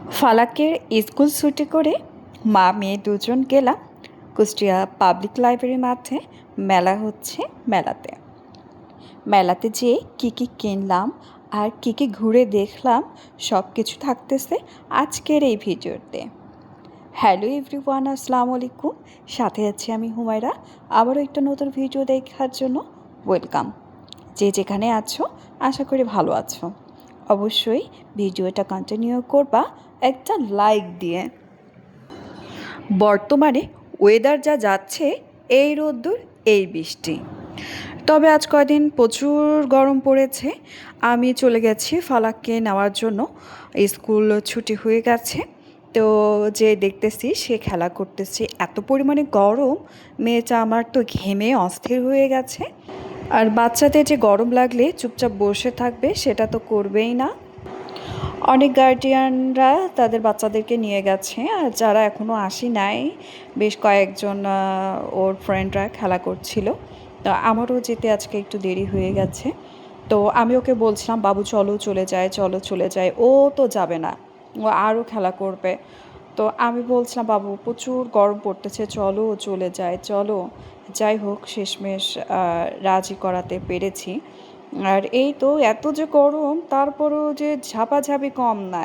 ফালাকের school ছুটি করে মা মেয়ে দুজন গেলাম কুষ্টিয়া পাবলিক লাইব্রেরি মাঠে। মেলা হচ্ছে। মেলাতে মেলাতে যেয়ে কী কী কিনলাম আর কী কী ঘুরে দেখলাম সব কিছু থাকতেছে আজকের এই ভিডিওতে। হ্যালো এভরিওয়ান, আসসালামু আলাইকুম। সাথে আছি আমি হুমায়রা। আবারও একটা নতুন ভিডিও দেখার জন্য ওয়েলকাম। যে যেখানে আছো আশা করি ভালো আছো। অবশ্যই ভিডিওটা কন্টিনিউ করবা একটা লাইক দিয়ে। বর্তমানে ওয়েদার যা যাচ্ছে, এই রোদ্দুর এই বৃষ্টি, তবে আজ কয়দিন প্রচুর গরম পড়েছে। আমি চলে গেছি ফালাককে নেওয়ার জন্য। স্কুল ছুটি হয়ে গেছে, তো যে দেখতেছি সে খেলা করতেছে। এত পরিমাণে গরম, মেয়েটা আমার তো ঘেমে অস্থির হয়ে গেছে। আর বাচ্চাদের যে গরম লাগলে চুপচাপ বসে থাকবে সেটা তো করবেই না। অনেক গার্ডিয়ানরা তাদের বাচ্চাদেরকে নিয়ে গেছে, আর যারা এখনও আসি নাই বেশ কয়েকজন ওর ফ্রেন্ডরা খেলা করছিল। তো আমারও যেতে আজকে একটু দেরি হয়ে গেছে। তো আমি ওকে বলছিলাম, বাবু চলো চলে যায়, চলো চলে যায়। ও তো যাবে না, ও আরও খেলা করবে। তো আমি বলছিলাম, বাবু প্রচুর গরম পড়তেছে, চলো চলে যায়, চলো। যাই হোক, শেষমেশ রাজি করাতে পেরেছি। আর এই তো এত যে গরম, তারপরেও যে ঝাপাঝাপি কম না।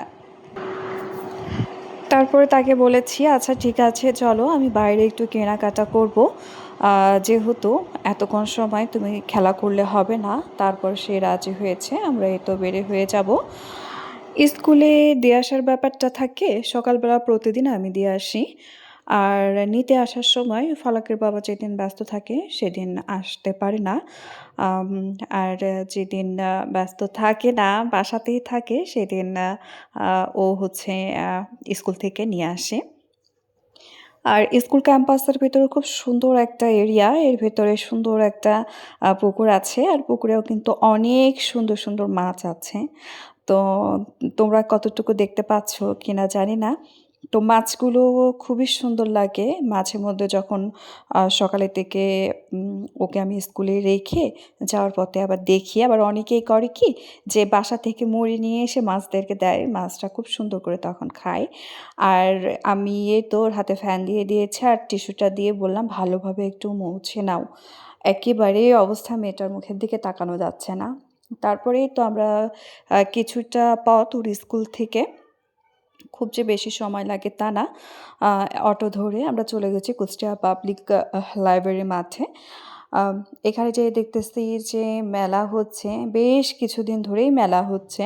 তারপরে তাকে বলেছি, আচ্ছা ঠিক আছে চলো, আমি বাইরে একটু কেনাকাটা করব, যেহেতু এতক্ষণ সময় তুমি খেলা করলে হবে না। তারপর সে রাজি হয়েছে, আমরা এই তো বের হয়ে যাব। স্কুলে দিয়ে আসার ব্যাপারটা থাকে, সকালবেলা প্রতিদিন আমি দিয়ে আসি। আর নিতে আসার সময় ফালাকের বাবা যেদিন ব্যস্ত থাকে সেদিন আসতে পারে না। আম, আর যেদিন ব্যস্ত থাকে না, বাসাতেই থাকে, সেদিন ও হচ্ছে স্কুল থেকে নিয়ে আসে। আর স্কুল ক্যাম্পাসের ভেতরে খুব সুন্দর একটা এরিয়া, এর ভেতরে সুন্দর একটা পুকুর আছে, আর পুকুরেও কিন্তু অনেক সুন্দর সুন্দর মাছ আছে। তো তোমরা কতটুকু দেখতে পাচ্ছ কিনা জানি না। তো মাছগুলো খুবই সুন্দর লাগে মাঝে মধ্যে, যখন সকালের দিকে ওকে আমি স্কুলে রেখে যাওয়ার পথে আবার দেখি। আবার অনেকেই করে কি, যে বাসা থেকে মুড়ি নিয়ে এসে মাছদেরকে দেয়, মাছটা খুব সুন্দর করে তখন খায়। আর আমি এই তো ওর হাতে ফ্যান দিয়ে দিয়েছে আর টিস্যুটা দিয়ে বললাম, ভালোভাবে একটু মুছে নাও। একেবারে অবস্থা, মেয়েটার মুখের দিকে তাকানো যাচ্ছে না। তারপরেই তো আমরা কিছুটা পথ ওর স্কুল থেকে, খুব যে বেশি সময় লাগে তা না, অটো ধরে আমরা চলে গেছি কুষ্টিয়া পাবলিক লাইব্রেরি মাঠে। আম, এখানে যে দেখতেছি যে মেলা হচ্ছে, বেশ কিছুদিন ধরেই মেলা হচ্ছে।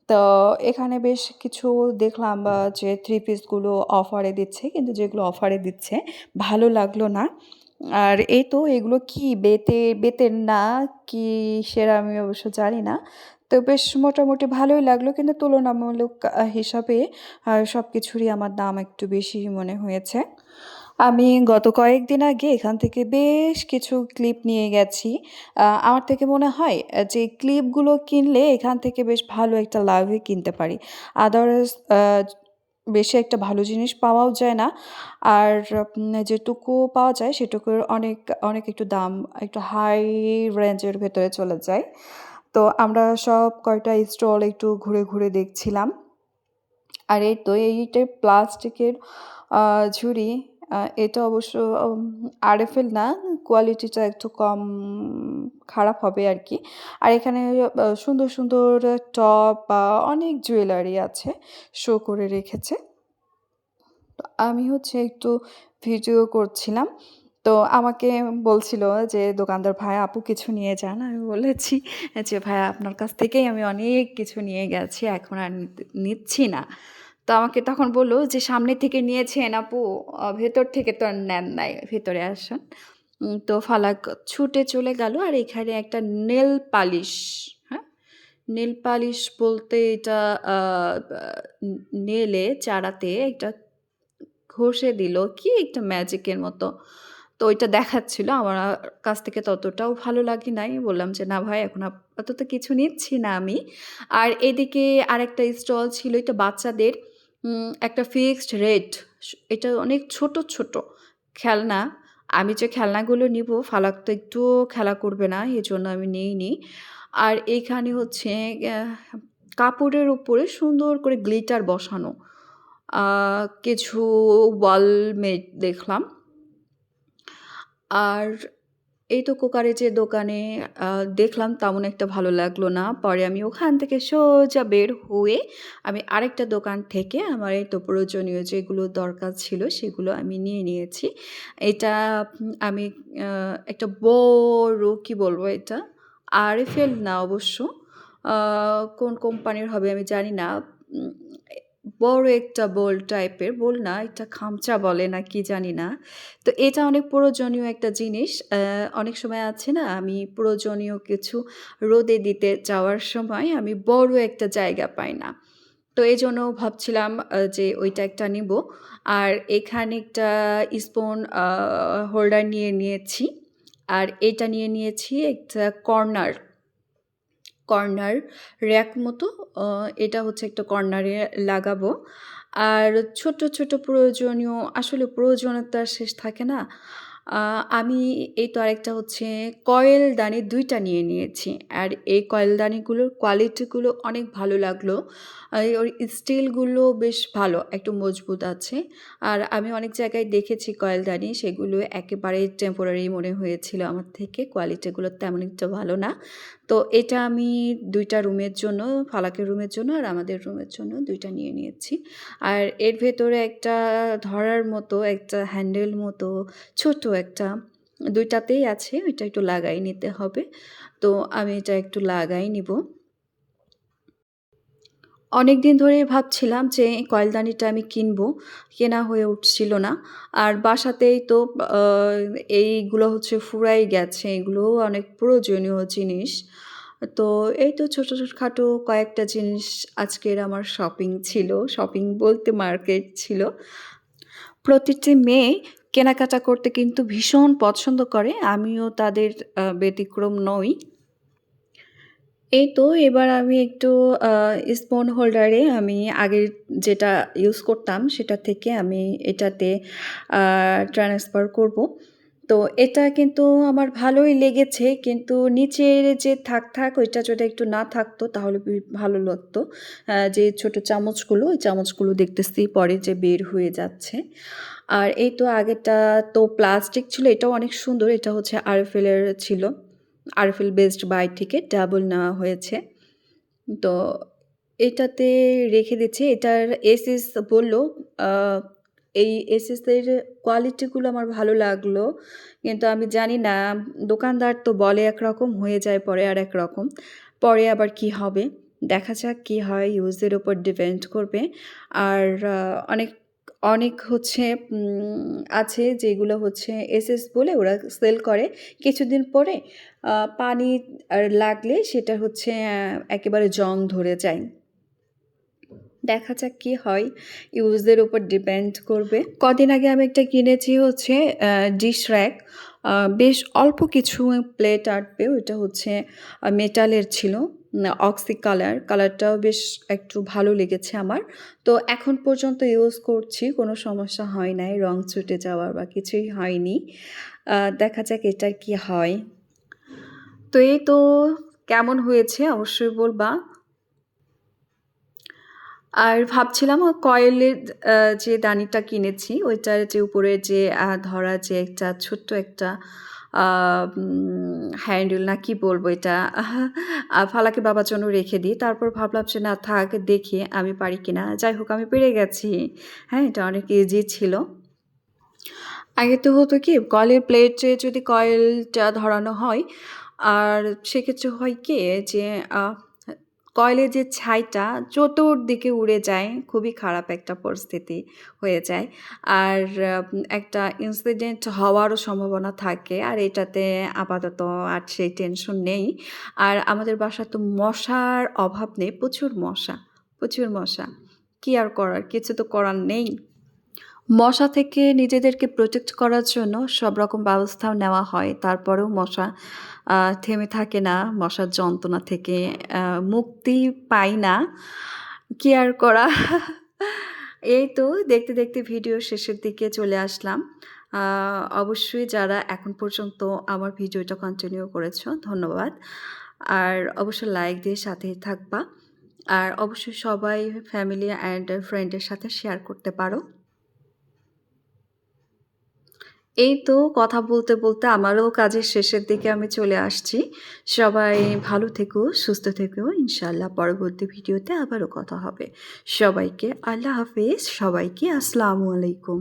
তো এখানে বেশ কিছু দেখলাম যে থ্রি পিসগুলো অফারে দিচ্ছে, কিন্তু যেগুলো অফারে দিচ্ছে ভালো লাগলো না। আর এই তো এগুলো কি বেতের না কি, সেটা আমি অবশ্য জানি না। তো বেশ মোটামুটি ভালোই লাগলো, কিন্তু তুলনামূলক হিসাবে সব কিছুরই আমার দাম একটু বেশি মনে হয়েছে। আমি গত কয়েকদিন আগে এখান থেকে বেশ কিছু ক্লিপ নিয়ে গেছি। আমার থেকে মনে হয় যে ক্লিপগুলো কিনলে এখান থেকে বেশ ভালো একটা লাভে কিনতে পারি। আদারওয়াইজ বেশি একটা ভালো জিনিস পাওয়াও যায় না। আর যেটুকু পাওয়া যায় সেটুকুর অনেক অনেক একটু দাম একটু হাই রেঞ্জের ভেতরে চলে যায়। তো আমরা সব কয়টা স্টল একটু ঘুরে ঘুরে দেখছিলাম। আর এই তো এইটা প্লাস্টিকের ঝুড়ি। এটা অবশ্য আরএফএল না, কোয়ালিটিটা একটু কম খারাপ হবে আর কি। আর এখানে সুন্দর সুন্দর টপ বা অনেক জুয়েলারি আছে, শো করে রেখেছে। তো আমি হচ্ছে একটু ভিডিও করছিলাম। তো আমাকে বলছিল যে দোকানদার, ভাই আপু কিছু নিয়ে যান। আমি বলেছি যে ভাই আপনার কাছ থেকেই আমি অনেক কিছু নিয়ে গেছি, এখন আর নিচ্ছি না। তো আমাকে তখন বললো যে সামনে থেকে নিয়েছেন আপু, ভেতর থেকে তো আর নেন নাই, ভেতরে আসুন। তো ফালাক ছুটে চলে গেল। আর এখানে একটা নেল পালিশ, হ্যাঁ, নেল পালিশ বলতে এটা নেলে চারাতে একটা ঘষে দিল কি একটা ম্যাজিকের মতো। তো ওইটা দেখাচ্ছিল, আমার কাছ থেকে ততটাও ভালো লাগে নাই। বললাম যে না ভাই, এখন আপাতত কিছু নিচ্ছি না আমি। আর এদিকে আরেকটা স্টল ছিল, এটা বাচ্চাদের একটা ফিক্সড রেট। এটা অনেক ছোট ছোট খেলনা। আমি যে খেলনাগুলো নিব, ফালাক তো একটুও খেলা করবে না, এই জন্য আমি নিইনি। আর এইখানে হচ্ছে কাপড়ের উপরে সুন্দর করে গ্লিটার বসানো। কিছু ওয়ালমেট দেখলাম। আর এই তো কোকারেজের দোকানে আ দেখলাম তেমন একটা ভালো লাগলো না। পরে আমি ওখান থেকে সোজা বের হয়ে আমি আরেকটা দোকান থেকে আমার এই তো প্রয়োজনীয় যেগুলো দরকার ছিল সেগুলো আমি নিয়ে নিয়েছি। এটা আমি আ একটা বড় কি বলবো এটা? আরএফএল না অবশ্য। আ কোন কোম্পানির হবে আমি জানি না। উম এ বড় একটা বোল টাইপের, বোল না এটা খামচা বলে না কি জানি না। তো এটা অনেক প্রয়োজনীয় একটা জিনিস। অনেক সময় আছে না আমি প্রয়োজনীয় কিছু রোদে দিতে যাওয়ার সময় আমি বড় একটা জায়গা পাই না। তো এজন্য ভাবছিলাম যে ওইটা একটা নিবো। আর এখানে একটা স্পুন হোল্ডার নিয়ে নিয়েছি। আর এটা নিয়ে নিয়েছি একটা কর্নার র‍্যাক মতো। অ এটা হচ্ছে একটা কর্নারে লাগাবো। আর ছোট প্রয়োজনীয় আসলে প্রয়োজনীয়তার শেষ থাকে না? আ আমি এই তো আরেকটা হচ্ছে কয়েলদানি ২ টা নিয়ে নিয়েছি। আর এই কয়েলদানিগুলোর কোয়ালিটিগুলো অনেক ভালো লাগলো। ওর স্টিলগুলো বেশ ভালো, একটু মজবুত আছে। আর আমি অনেক জায়গায় দেখেছি কয়েলদানি, সেগুলো একেবারেই টেম্পোরারি মনে হয়েছিল আমার থেকে। কোয়ালিটিগুলো তেমন একটা ভালো না। তো এটা আমি ২ টা রুমের জন্য, ফালাকের রুমের জন্য আর আমাদের রুমের জন্য ২ টা নিয়ে নিয়েছি। আর এর ভেতরে একটা ধরার মতো একটা হ্যান্ডেল মতো ছোট একটা ২ টাতেই আছে, ওইটা একটু লাগাই নিতে হবে। তো আমি এটা একটু লাগাই নিবো। অনেকদিন ধরেই ভাবছিলাম যে এই কয়েলদানিটা আমি কিনবো। কেনা হয়ে উঠছিল না। আর বাসাতেই তো আ এইগুলো হচ্ছে ফুরাই গেছে। এগুলোও অনেক প্রয়োজনীয় জিনিস। তো এই তো ছোটখাটো কয়েকটা জিনিস আজকের আমার শপিং ছিল। শপিং বলতে মার্কেট ছিল। প্রতিটি মেয়ে কেনাকাটা করতে কিন্তু ভীষণ পছন্দ করে। আমিও তাদের ব্যতিক্রম নই। এই তো এবার আমি একটু আ স্পুন হোল্ডারে আমি আগের যেটা ইউজ করতাম সেটা থেকে আমি এটাতে আ ট্রান্সফার করব। তো এটা কিন্তু আমার ভালোই লেগেছে। কিন্তু নিচের যে থাক ওইটা যদি একটু না থাকতো তাহলে ভালো লাগতো। যে ছোট চামচগুলো, ওই চামচগুলো দেখতেছি পরে যে বের হয়ে যাচ্ছে। আর এই তো আগেরটা তো প্লাস্টিক ছিল, এটাও অনেক সুন্দর। এটা হচ্ছে আরএফএল এর ছিল। আরএফএল বেস্ট বাই থেকে ডাবল নেওয়া হয়েছে। তো এটাতে রেখে দিচ্ছি। এটার এসএস বলল আ এই এসএস এর কোয়ালিটিগুলো আমার ভালো লাগলো। কিন্তু আমি জানি না দোকানদার তো বলে একরকম হয়ে যায় পরে আরেক রকম। পরে আবার কি হবে? দেখা যাক কি হয়, ইউজের উপর ডিপেন্ড করবে। আর অনেক অনেক হচ্ছে আছে যেগুলো হচ্ছে এসএস বলে ওরা সেল করে। কিছুদিন পরে পানি লাগলে সেটা হচ্ছে একেবারে জং ধরে যায়। দেখা যাক কি হয়, ইউজের উপর ডিপেন্ড করবে। কদিন আগে আমি একটা কিনেছি হচ্ছে ডিশ র‍্যাক। বেশ অল্প কিছু প্লেট আঁটবে। ওইটা হচ্ছে মেটালের ছিল। অক্সি কালারটাও বেশ একটু ভালো লেগেছে আমার। তো এখন পর্যন্ত ইউজ করছি, কোনো সমস্যা হয় নাই। রং চটে যাওয়ার বা কিছুই হয়নি। দেখা যাক এটার কি হয়। তো এই তো কেমন হয়েছে অবশ্যই বলবা। আর ভাবছিলাম কয়েলের যে দানিটা কিনেছি ওইটার যে উপরে যে ধরা যে একটা ছোট্ট একটা আ হ্যান্ডেল না কি বলবো এটা ফালাকে বাবার জন্য রেখে দিই। তারপর ভাবলাম যে না থাক দেখি আমি পারি কিনা। যাই হোক আমি পেরে গেছি। হ্যাঁ, এটা অনেক ইজি ছিল। আগে তো হতো কি কলের প্লেটে যদি কয়েলটা ধরানো হয় আর সেক্ষেত্রে হয় কি যে আ কয়েলের যে ছাইটা চতুর্দিকে উড়ে যায়। খুবই খারাপ একটা পরিস্থিতি হয়ে যায়। আর একটা ইনসিডেন্ট হওয়ারও সম্ভাবনা থাকে। আর এটাতে আপাতত আর সেই টেনশন নেই। আর আমাদের বাসায় তো মশার অভাব নেই। প্রচুর মশা, প্রচুর মশা। কি আর করার? কিছু তো করার নেই। মশা থেকে নিজেদেরকে প্রোটেক্ট করার জন্য সব রকম ব্যবস্থাও নেওয়া হয়। তারপরেও মশা থেমে থাকে না। মশার যন্ত্রণা থেকে আ মুক্তি পাই না। কি আর করা? এই তো দেখতে ভিডিও শেষের দিকে চলে আসলাম। আ অবশ্যই যারা এখন পর্যন্ত আমার ভিডিওটা কন্টিনিউ করেছো ধন্যবাদ। আর অবশ্যই লাইক দিয়ে সাথেই থাকবা। আর অবশ্যই সবাই ফ্যামিলি অ্যান্ড ফ্রেন্ডের সাথে শেয়ার করতে পারো। এই তো কথা বলতে, বলতে আমারও কাজের শেষের দিকে আমি চলে আসছি। সবাই ভালো থেকো, সুস্থ থেকো। ইনশাআল্লাহ পরবর্তী ভিডিওতে আবারও কথা হবে। সবাইকে আল্লাহ হাফেজ, সবাইকে আসসালামু আলাইকুম।